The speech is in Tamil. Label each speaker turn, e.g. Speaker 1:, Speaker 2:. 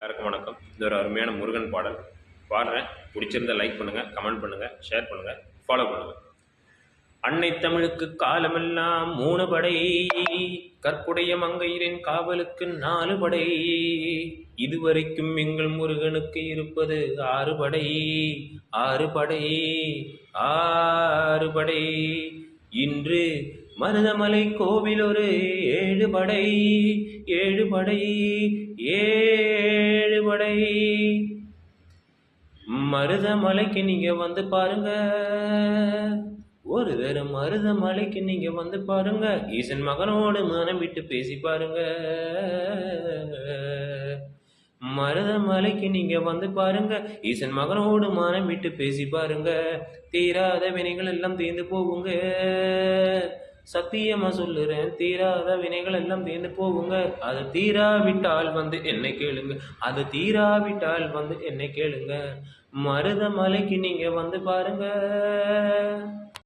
Speaker 1: எல்லாருக்கும் வணக்கம். இது ஒரு அருமையான முருகன் பாடல் பாடுறேன். பிடிச்சிருந்தா லைக் பண்ணுங்க, கமெண்ட் பண்ணுங்க, ஷேர் பண்ணுங்க, ஃபாலோ பண்ணுங்க. அன்னை தமிழுக்கு காலமெல்லாம் 3 படை, கற்புடைய மங்கையரின் காவலுக்கு 4 படை, இதுவரைக்கும் எங்கள் முருகனுக்கு இருப்பது 6 படை, 6 படை, 6 படை. இன்று மருதமலை கோவில் ஒரு 7 படை, 7 படை, 7 படை. மருதமலைக்கு நீங்க வந்து பாருங்க, ஒரு தரம் மருதமலைக்கு நீங்க வந்து பாருங்க, ஈசன் மகனோடு மனம் விட்டு பேசி பாருங்க. மருதமலைக்கு நீங்க வந்து பாருங்க, ஈசன் மகனோடு மனம் விட்டு பேசி பாருங்க, தீராத வினைகள் எல்லாம் தீர்ந்து போகுங்க. சத்தியமா சொல்லுறேன், தீராத வினைகள் எல்லாம் தீர்ந்து போகுங்க. அது தீராவிட்டால் வந்து என்னை கேளுங்க, அது தீராவிட்டால் வந்து என்னை கேளுங்க. மருதமலைக்கு நீங்க வந்து பாருங்க.